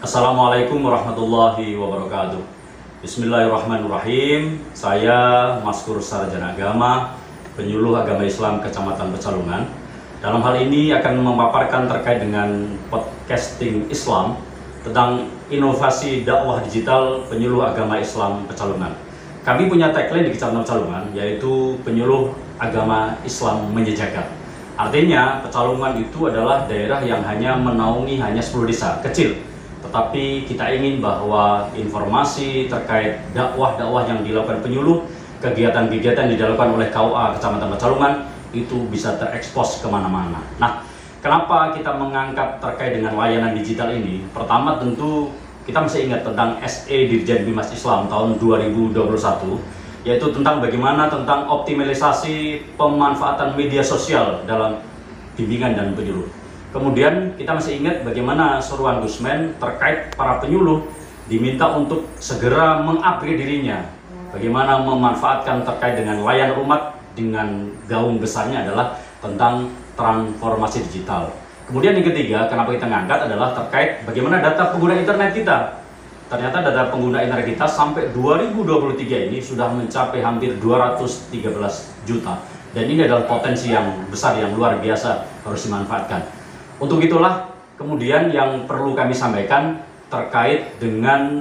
Assalamualaikum warahmatullahi wabarakatuh. Bismillahirrahmanirrahim. Saya Maskur Sarjana Agama, penyuluh agama Islam Kecamatan Pecalungan. Dalam hal ini akan memaparkan terkait dengan podcasting Islam tentang inovasi dakwah digital penyuluh agama Islam Pecalungan. Kami punya tagline di Kecamatan Pecalungan, yaitu penyuluh agama Islam menyejagat. Artinya Pecalungan itu adalah daerah yang hanya menaungi 10 desa kecil. Tetapi kita ingin bahwa informasi terkait dakwah-dakwah yang dilakukan penyuluh, kegiatan-kegiatan yang dilakukan oleh KUA Kecamatan Pecalungan itu bisa terekspos kemana-mana. Nah, kenapa kita mengangkat terkait dengan layanan digital ini? Pertama tentu kita masih ingat tentang SE Dirjen Bimas Islam tahun 2021, yaitu tentang bagaimana tentang optimalisasi pemanfaatan media sosial dalam bimbingan dan penyuluh. Kemudian kita masih ingat bagaimana seruan Gusmen terkait para penyuluh diminta untuk segera mengupgrade dirinya. Bagaimana memanfaatkan terkait dengan layanan umat dengan gaung besarnya adalah tentang transformasi digital. Kemudian yang ketiga, kenapa kita ngangkat adalah terkait bagaimana data pengguna internet kita. Ternyata data pengguna internet kita sampai 2023 ini sudah mencapai hampir 213 juta. Dan ini adalah potensi yang besar, yang luar biasa harus dimanfaatkan. Untuk itulah kemudian yang perlu kami sampaikan terkait dengan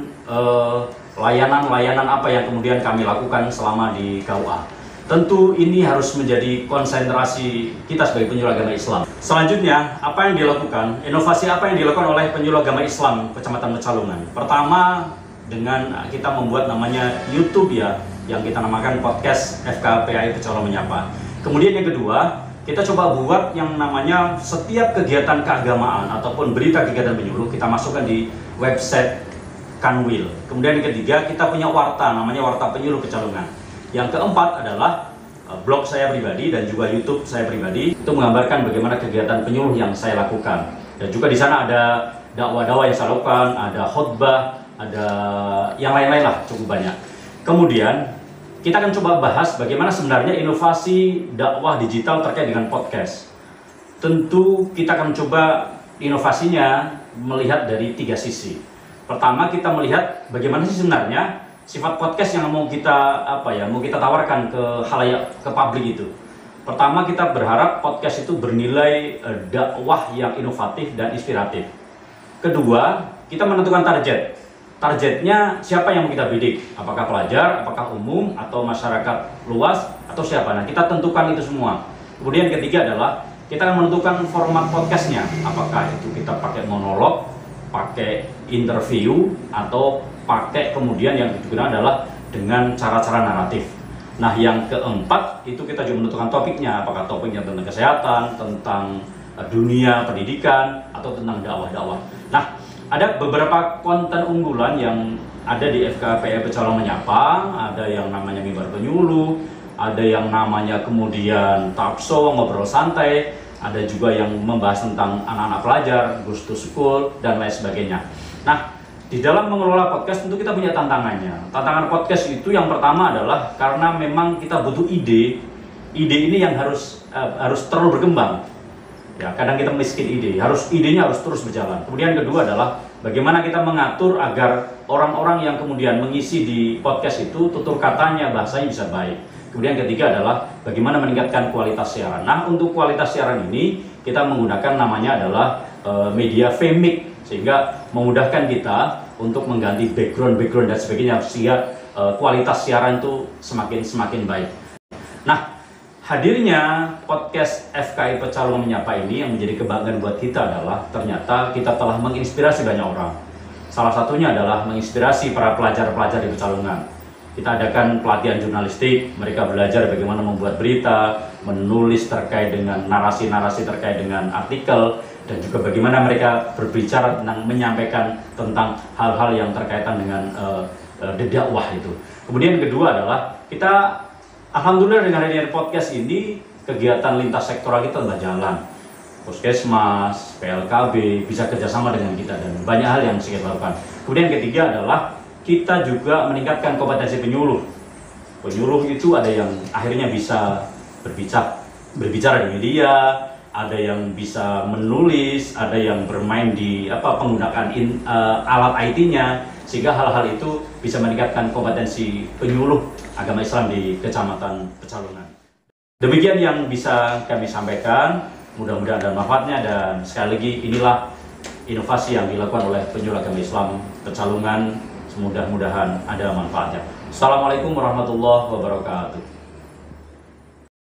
layanan-layanan apa yang kemudian kami lakukan selama di KUA. Tentu ini harus menjadi konsentrasi kita sebagai penyuluh agama Islam. Selanjutnya, apa yang dilakukan, inovasi apa yang dilakukan oleh penyuluh agama Islam Kecamatan Pecalungan? Pertama, dengan kita membuat namanya YouTube ya, yang kita namakan podcast FKPAI Pecalungan Menyapa. Kemudian yang kedua, kita coba buat yang namanya setiap kegiatan keagamaan ataupun berita kegiatan penyuluh kita masukkan di website Kanwil. Kemudian yang ketiga, kita punya warta, namanya Warta Penyuluh Pecalungan. Yang keempat adalah blog saya pribadi dan juga YouTube saya pribadi. Itu menggambarkan bagaimana kegiatan penyuluh yang saya lakukan. Dan juga di sana ada dakwah-dakwah yang saya lakukan, ada khutbah, ada yang lain-lain lah, cukup banyak. Kemudian kita akan coba bahas bagaimana sebenarnya inovasi dakwah digital terkait dengan podcast. Tentu kita akan coba inovasinya melihat dari 3 sisi. Pertama, kita melihat bagaimana sih sebenarnya sifat podcast yang mau kita tawarkan ke khalayak, ke publik itu. Pertama, kita berharap podcast itu bernilai dakwah yang inovatif dan inspiratif. Kedua, kita menentukan target. Targetnya siapa yang mau kita bidik? Apakah pelajar, apakah umum, atau masyarakat luas, atau siapa? Nah, kita tentukan itu semua. Kemudian ketiga adalah kita akan menentukan format podcastnya. Apakah itu kita pakai monolog, pakai interview, atau pakai kemudian yang digunakan adalah dengan cara-cara naratif. Nah, yang keempat itu kita juga menentukan topiknya. Apakah topiknya tentang kesehatan, tentang dunia pendidikan, atau tentang dakwah-dakwah. Nah, ada beberapa konten unggulan yang ada di FKPAI Pecalungan Menyapa, ada yang namanya Mimbar Penyuluh, ada yang namanya kemudian talk show, ngobrol santai, ada juga yang membahas tentang anak-anak pelajar, Goes to School, dan lain sebagainya. Nah, di dalam mengelola podcast tentu kita punya tantangannya. Tantangan podcast itu yang pertama adalah karena memang kita butuh ide ini yang harus terus berkembang. Ya, kadang kita miskin idenya harus terus berjalan. Kemudian kedua adalah bagaimana kita mengatur agar orang-orang yang kemudian mengisi di podcast itu tutur katanya, bahasanya bisa baik. Kemudian ketiga adalah bagaimana meningkatkan kualitas siaran. Nah, untuk kualitas siaran ini kita menggunakan namanya adalah media Vmix, sehingga memudahkan kita untuk mengganti background dan sebagainya sehingga kualitas siaran itu semakin baik. Nah, hadirnya podcast FKI Pecalungan Menyapa ini yang menjadi kebanggaan buat kita adalah ternyata kita telah menginspirasi banyak orang. Salah satunya adalah menginspirasi para pelajar-pelajar di Pecalungan. Kita adakan pelatihan jurnalistik, mereka belajar bagaimana membuat berita, menulis terkait dengan narasi-narasi terkait dengan artikel, dan juga bagaimana mereka berbicara tentang menyampaikan tentang hal-hal yang terkaitan dengan dakwah itu. Kemudian kedua adalah kita alhamdulillah dengan adanya podcast ini, kegiatan lintas sektoral kita telah jalan. Puskesmas, PLKB bisa kerjasama dengan kita dan banyak hal yang bisa kita lakukan. Kemudian ketiga adalah kita juga meningkatkan kompetensi penyuluh. Penyuluh itu ada yang akhirnya bisa berbicara di media, ada yang bisa menulis, ada yang bermain di penggunaan alat IT-nya, sehingga hal-hal itu bisa meningkatkan kompetensi penyuluh agama Islam di Kecamatan Pecalungan. Demikian yang bisa kami sampaikan, mudah-mudahan ada manfaatnya, dan sekali lagi inilah inovasi yang dilakukan oleh penyuluh agama Islam Pecalungan, mudah-mudahan ada manfaatnya. Assalamualaikum warahmatullahi wabarakatuh.